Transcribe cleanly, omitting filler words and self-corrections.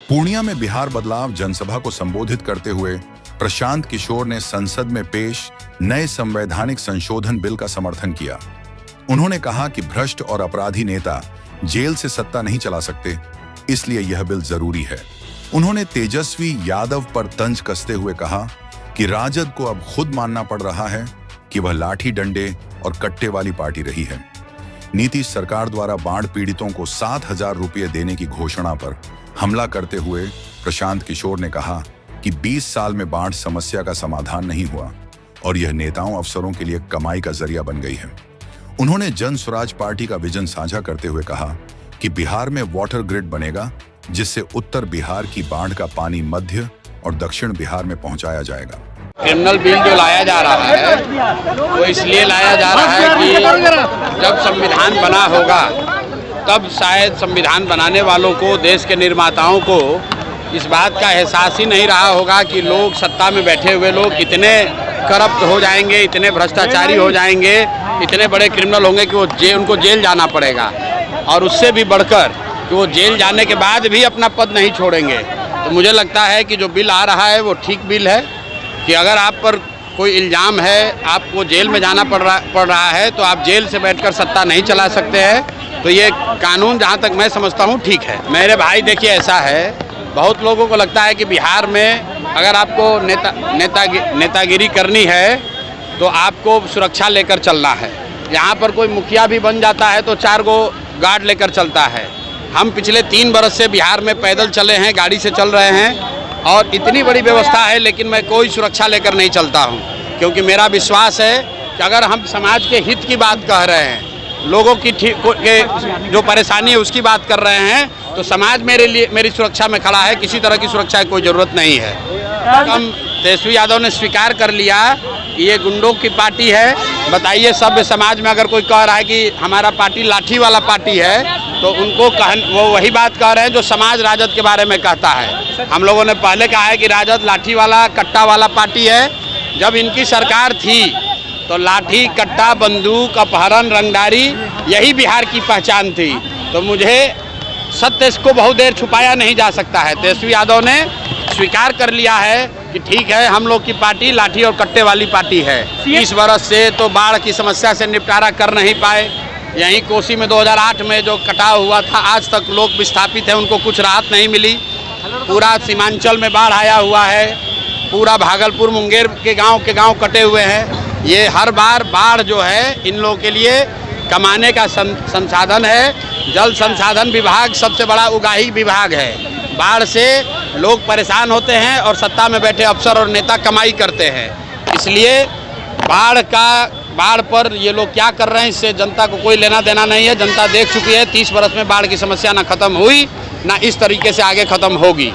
पूर्णिया में बिहार बदलाव जनसभा को संबोधित करते हुए प्रशांत किशोर ने संसद में पेश नए संवैधानिक संशोधन बिल का समर्थन किया। उन्होंने कहा कि भ्रष्ट और अपराधी नेता जेल से सत्ता नहीं चला सकते, इसलिए यह बिल जरूरी है। उन्होंने तेजस्वी यादव पर तंज कसते हुए कहा कि राजद को अब खुद मानना पड़ रहा है कि वह लाठी डंडे और कट्टे वाली पार्टी रही है। नीतीश सरकार द्वारा बाढ़ पीड़ितों को 7,000 रुपये देने की घोषणा पर हमला करते हुए प्रशांत किशोर ने कहा कि 20 साल में बाढ़ समस्या का समाधान नहीं हुआ और यह नेताओं अफसरों के लिए कमाई का जरिया बन गई है। उन्होंने जन स्वराज पार्टी का विजन साझा करते हुए कहा कि बिहार में वाटर ग्रिड बनेगा, जिससे उत्तर बिहार की बाढ़ का पानी मध्य और दक्षिण बिहार में पहुंचाया जाएगा। क्रिमिनल बिल जो लाया जा रहा है वो इसलिए लाया जा रहा है कि जब संविधान बना होगा तब शायद संविधान बनाने वालों को, देश के निर्माताओं को इस बात का एहसास ही नहीं रहा होगा कि लोग, सत्ता में बैठे हुए लोग इतने करप्ट हो जाएंगे, इतने भ्रष्टाचारी हो जाएंगे, इतने बड़े क्रिमिनल होंगे कि उनको जेल जाना पड़ेगा, और उससे भी बढ़कर कि वो जेल जाने के बाद भी अपना पद नहीं छोड़ेंगे। तो मुझे लगता है कि जो बिल आ रहा है वो ठीक बिल है कि अगर आप पर कोई इल्ज़ाम है, आपको जेल में जाना पड़ रहा है, तो आप जेल से बैठकर सत्ता नहीं चला सकते हैं। तो ये कानून जहाँ तक मैं समझता हूँ ठीक है। मेरे भाई देखिए, ऐसा है, बहुत लोगों को लगता है कि बिहार में अगर आपको नेतागिरी करनी है तो आपको सुरक्षा लेकर चलना है। यहाँ पर कोई मुखिया भी बन जाता है तो 4 गो गार्ड लेकर चलता है। हम पिछले 3 बरस से बिहार में पैदल चले हैं, गाड़ी से चल रहे हैं, और इतनी बड़ी व्यवस्था है, लेकिन मैं कोई सुरक्षा लेकर नहीं चलता हूँ, क्योंकि मेरा विश्वास है कि अगर हम समाज के हित की बात कह रहे हैं, लोगों की जो परेशानी है उसकी बात कर रहे हैं, तो समाज मेरी सुरक्षा में खड़ा है। किसी तरह की सुरक्षा की कोई ज़रूरत नहीं है। हम तेजस्वी यादव ने स्वीकार कर लिया कि ये गुंडों की पार्टी है। बताइए, सभ्य समाज में अगर कोई कह रहा है कि हमारा पार्टी लाठी वाला पार्टी है, तो उनको वो वही बात कह रहे हैं जो समाज राजद के बारे में कहता है। हम लोगों ने पहले कहा है कि राजद लाठी वाला, कट्टा वाला पार्टी है। जब इनकी सरकार थी तो लाठी, कट्टा, बंदूक, अपहरण, रंगदारी यही बिहार की पहचान थी। तो मुझे सत्य को बहुत देर छुपाया नहीं जा सकता है। तेजस्वी यादव ने स्वीकार कर लिया है कि ठीक है, हम लोग की पार्टी लाठी और कट्टे वाली पार्टी है। 30 बरस से तो बाढ़ की समस्या से निपटारा कर नहीं पाए। यहीं कोसी में 2008 में जो कटाव हुआ था, आज तक लोग विस्थापित हैं, उनको कुछ राहत नहीं मिली। पूरा सीमांचल में बाढ़ आया हुआ है, पूरा भागलपुर, मुंगेर के गांव कटे हुए हैं। ये हर बार बाढ़ जो है इन लोगों के लिए कमाने का संसाधन है। जल संसाधन विभाग सबसे बड़ा उगाही विभाग है। बाढ़ से लोग परेशान होते हैं और सत्ता में बैठे अफसर और नेता कमाई करते हैं। इसलिए बाढ़ पर ये लोग क्या कर रहे हैं, इससे जनता को कोई लेना देना नहीं है। जनता देख चुकी है, 30 बरस में बाढ़ की समस्या ना खत्म हुई, ना इस तरीके से आगे खत्म होगी।